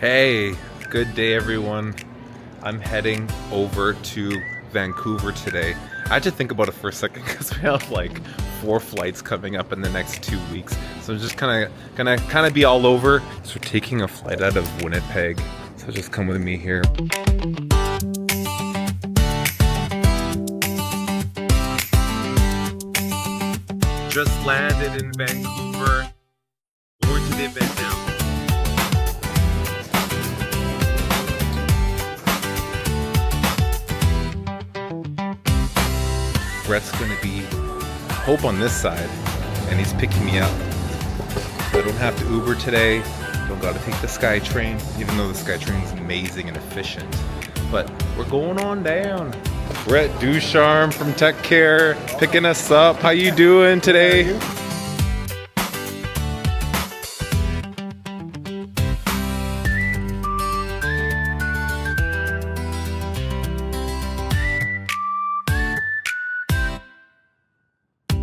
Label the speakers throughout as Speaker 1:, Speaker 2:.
Speaker 1: Hey, good day everyone. I'm heading over to Vancouver today. I had to think about it for a second because we have like 4 flights coming up in the next 2 weeks. So I'm just gonna be all over. So we're taking a flight out of Winnipeg. So just come with me here. Just landed in Vancouver. Going to the event now. Brett's gonna be Hope on this side, and he's picking me up. So I don't have to Uber today. Don't gotta take the SkyTrain, even though the SkyTrain is amazing and efficient. But we're going on down. Brett Ducharme from Teqare picking us up. How you doing today?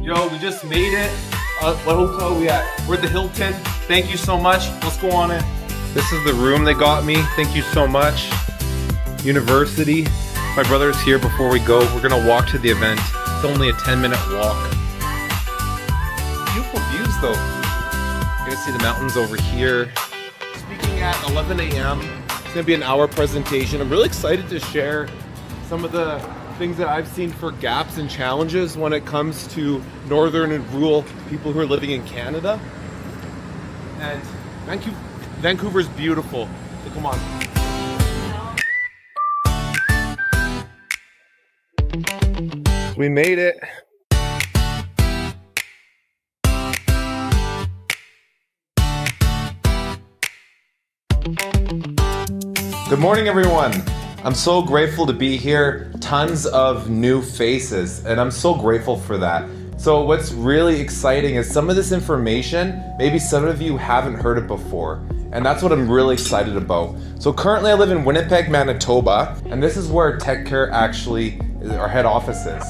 Speaker 1: Yo, we just made it. What hotel are we at? We're at the Hilton. Thank you so much. Let's go on in. This is the room they got me. Thank you so much. University. My brother's here before we go. We're gonna walk to the event. It's only a 10-minute walk. Beautiful views though. You're gonna see the mountains over here. Speaking at 11 a.m. It's gonna be an hour presentation. I'm really excited to share some of the things that I've seen for gaps and challenges when it comes to northern and rural people who are living in Canada. And Vancouver's beautiful, so come on. We made it. Good morning, everyone. I'm so grateful to be here. Tons of new faces, and I'm so grateful for that. So what's really exciting is some of this information, maybe some of you haven't heard it before, and that's what I'm really excited about. So currently I live in Winnipeg, Manitoba, and this is where Teqare actually, our head office is.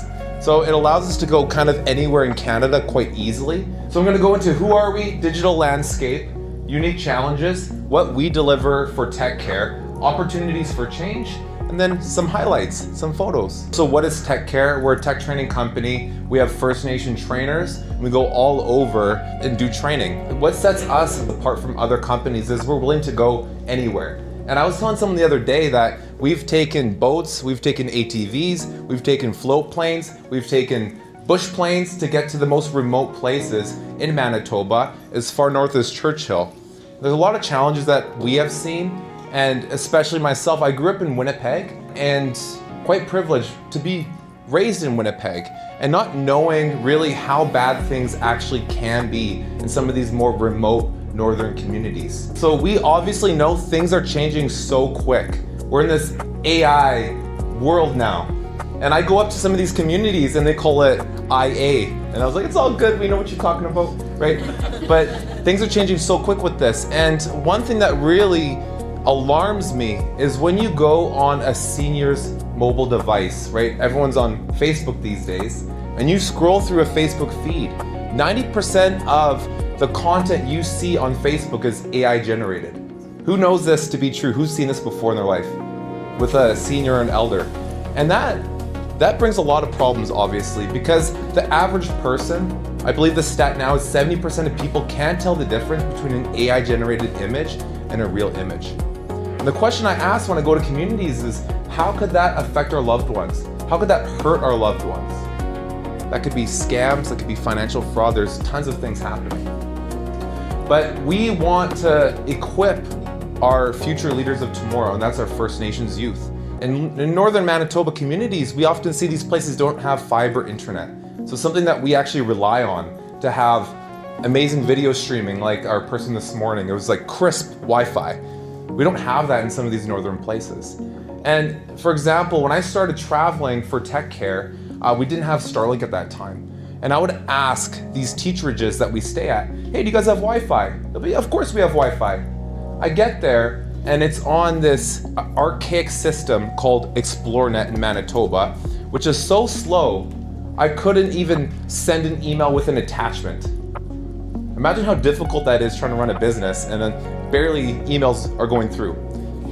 Speaker 1: So it allows us to go kind of anywhere in Canada quite easily. So I'm gonna go into who are we, digital landscape, unique challenges, what we deliver for Teqare, opportunities for change, and then some highlights, some photos. So what is Teqare? We're a tech training company. We have First Nation trainers. We go all over and do training. What sets us apart from other companies is we're willing to go anywhere. And I was telling someone the other day that we've taken boats, we've taken ATVs, we've taken float planes, we've taken bush planes to get to the most remote places in Manitoba, as far north as Churchill. There's a lot of challenges that we have seen, and especially myself. I grew up in Winnipeg and quite privileged to be raised in Winnipeg and not knowing really how bad things actually can be in some of these more remote northern communities. So we obviously know things are changing so quick. We're in this AI world now. And I go up to some of these communities and they call it IA. And I was like, it's all good, we know what you're talking about, right? But things are changing so quick with this. And one thing that really alarms me is when you go on a senior's mobile device, right? Everyone's on Facebook these days, and you scroll through a Facebook feed. 90% of the content you see on Facebook is AI generated. Who knows this to be true? Who's seen this before in their life with a senior and elder? And that brings a lot of problems, obviously, because the average person, I believe the stat now is 70% of people can't tell the difference between an AI generated image and a real image. And the question I ask when I go to communities is, how could that affect our loved ones? How could that hurt our loved ones? That could be scams, that could be financial fraud, there's tons of things happening. But we want to equip our future leaders of tomorrow, and that's our First Nations youth. In northern Manitoba communities, we often see these places don't have fiber internet. So something that we actually rely on to have amazing video streaming, like our person this morning, it was like crisp Wi-Fi. We don't have that in some of these northern places. And for example, when I started traveling for Teqare, we didn't have Starlink at that time. And I would ask these teacherages that we stay at, hey, do you guys have Wi-Fi? They'll be, of course we have Wi-Fi. I get there and it's on this archaic system called ExploreNet in Manitoba, which is so slow, I couldn't even send an email with an attachment. Imagine how difficult that is trying to run a business and then barely emails are going through.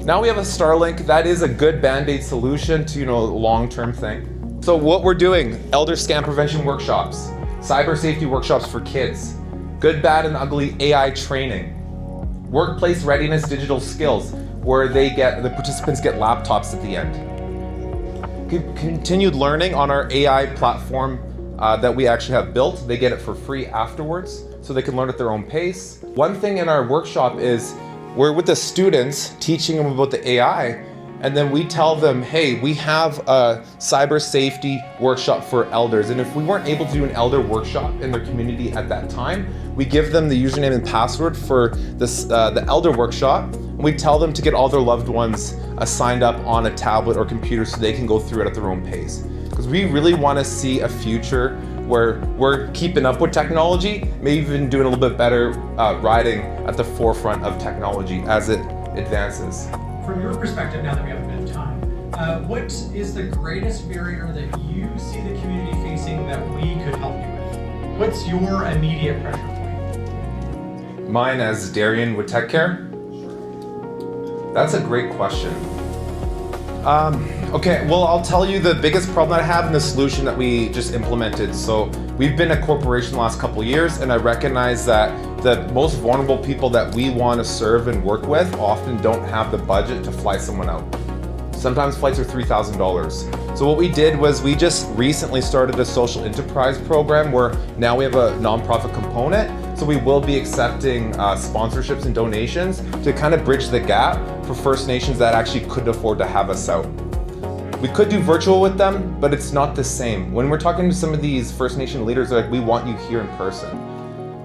Speaker 1: Now we have a Starlink. That is a good band-aid solution to, a long-term thing. So what we're doing, elder scam prevention workshops, cyber safety workshops for kids, good, bad, and ugly AI training, workplace readiness digital skills, where the participants get laptops at the end. Continued learning on our AI platform that we actually have built. They get it for free afterwards, so they can learn at their own pace. One thing in our workshop is we're with the students teaching them about the AI, and then we tell them, hey, we have a cyber safety workshop for elders, and if we weren't able to do an elder workshop in their community at that time, we give them the username and password for this, the elder workshop, and we tell them to get all their loved ones signed up on a tablet or computer so they can go through it at their own pace. Because we really want to see a future where we're keeping up with technology, maybe even doing a little bit better riding at the forefront of technology as it advances.
Speaker 2: From your perspective, now that we have a bit of time, what is the greatest barrier that you see the community facing that we could help you with? What's your immediate pressure point?
Speaker 1: Mine as Darion with Teqare? That's a great question. Okay, well, I'll tell you the biggest problem that I have and the solution that we just implemented. So we've been a corporation the last couple of years, and I recognize that the most vulnerable people that we want to serve and work with often don't have the budget to fly someone out. Sometimes flights are $3,000. So what we did was we just recently started a social enterprise program where now we have a nonprofit component. So we will be accepting sponsorships and donations to kind of bridge the gap for First Nations that actually couldn't afford to have us out. We could do virtual with them, but it's not the same. When we're talking to some of these First Nation leaders, they're like, we want you here in person.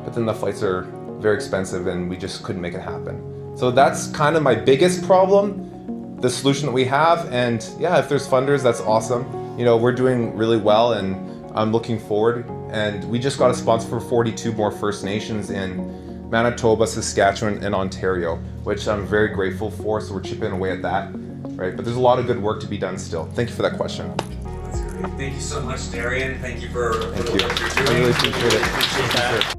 Speaker 1: But then the flights are very expensive and we just couldn't make it happen. So that's kind of my biggest problem, the solution that we have. And yeah, if there's funders, that's awesome. We're doing really well and I'm looking forward. And we just got a sponsor for 42 more First Nations in Manitoba, Saskatchewan, and Ontario, which I'm very grateful for. So we're chipping away at that, right? But there's a lot of good work to be done still. Thank you for that question.
Speaker 3: That's great. Thank you so much, Darion. Thank you for the work you're doing.
Speaker 1: I really appreciate it.
Speaker 3: Appreciate that.